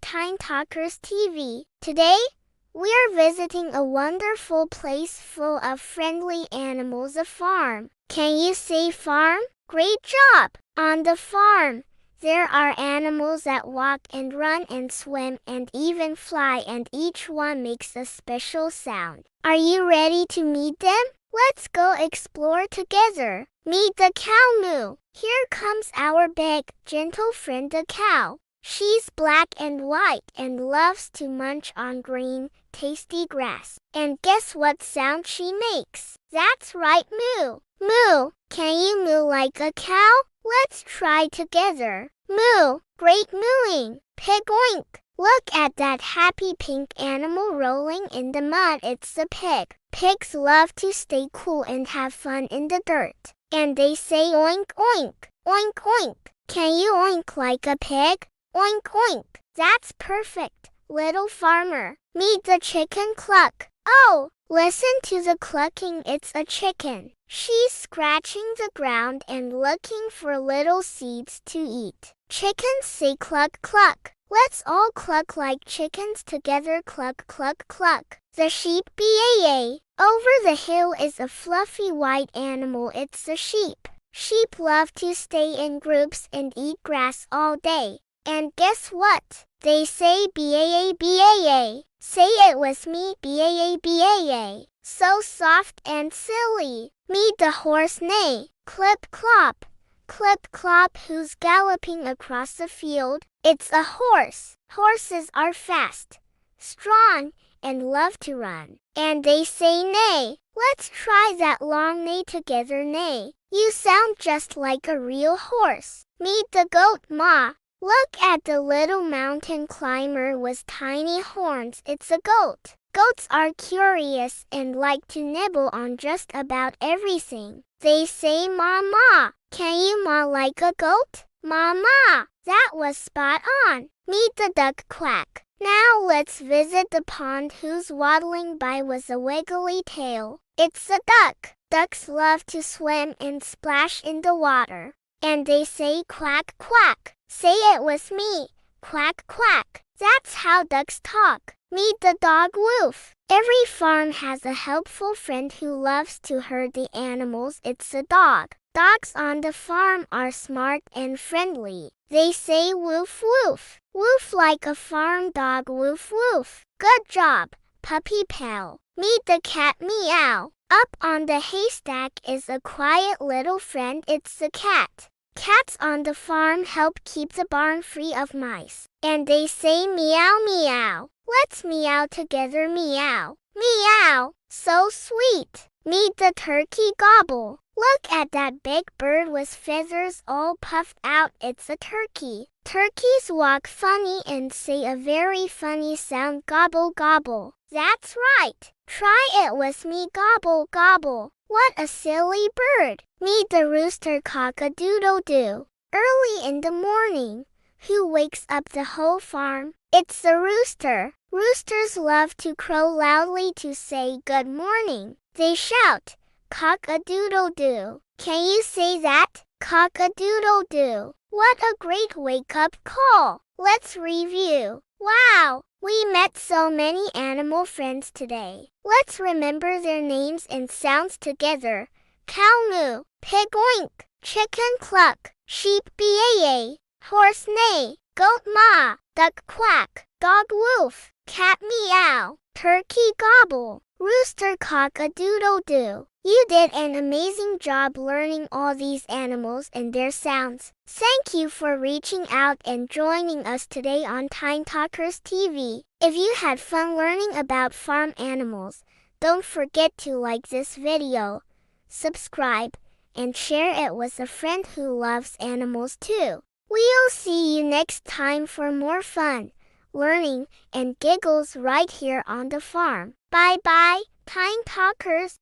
TinyTalkers TV. Today, we are visiting a wonderful place full of friendly animals, a farm. Can you say farm? Great job! On the farm, there are animals that walk and run and swim and even fly, and each one makes a special sound. Are you ready to meet them? Let's go explore together. Meet the cow moo. Here comes our big, gentle friend the cow. She's black and white and loves to munch on green, tasty grass. And guess what sound she makes? That's right, moo. Moo. Can you moo like a cow? Let's try together. Moo. Great mooing. Pig oink. Look at that happy pink animal rolling in the mud. It's a pig. Pigs love to stay cool and have fun in the dirt. And they say oink oink. Oink oink. Can you oink like a pig? Oink oink. That's perfect, little farmer. Meet the chicken cluck. Oh, listen to the clucking. It's a chicken. She's scratching the ground and looking for little seeds to eat. Chickens say cluck cluck. Let's all cluck like chickens together. Cluck cluck cluck. The sheep baa. Over the hill is a fluffy white animal. It's a sheep. Sheep love to stay in groups and eat grass all day. And guess what? They say baa baa. Say it with me, baa baa. So soft and silly. Meet the horse neigh. Clip clop. Clip clop. Who's galloping across the field? It's a horse. Horses are fast, strong, and love to run. And they say neigh. Let's try that long neigh together. Neigh. You sound just like a real horse. Meet the goat ma. Look at the little mountain climber with tiny horns. It's a goat. Goats are curious and like to nibble on just about everything. They say ma ma. Can you ma like a goat? Ma ma. That was spot on. Meet the duck quack. Now let's visit the pond who's waddling by with a wiggly tail. It's a duck. Ducks love to swim and splash in the water. And they say quack quack. Say it with me. Quack quack. That's how ducks talk. Meet the dog Woof. Every farm has a helpful friend who loves to herd the animals. It's a dog. Dogs on the farm are smart and friendly. They say woof woof. Woof like a farm dog. Woof woof. Good job, puppy pal. Meet the cat meow. Up on the haystack is a quiet little friend. It's a cat. Cats on the farm help keep the barn free of mice. And they say meow meow. Let's meow together. Meow. Meow. So sweet. Meet the turkey gobble. Look at that big bird with feathers all puffed out. It's a turkey. Turkeys walk funny and say a very funny sound. Gobble gobble. That's right. Try it with me. Gobble gobble. What a silly bird. Meet the rooster cock-a-doodle-doo. Early in the morning, who wakes up the whole farm? It's the rooster. Roosters love to crow loudly to say good morning. They shout, cock-a-doodle-doo. Can you say that? Cock-a-doodle-doo. What a great wake-up call. Let's review. Wow, we met so many animal friends today. Let's remember their names and sounds together. Cow moo, pig oink, chicken cluck, sheep baa, horse neigh, goat ma, duck quack, dog woof, cat meow, turkey gobble, rooster cock-a-doodle-doo. You did an amazing job learning all these animals and their sounds. Thank you for reaching out and joining us today on TinyTalkers TV. If you had fun learning about farm animals, don't forget to like this video, subscribe, and share it with a friend who loves animals too. We'll see you next time for more fun, learning, and giggles right here on the farm. Bye bye, TinyTalkers.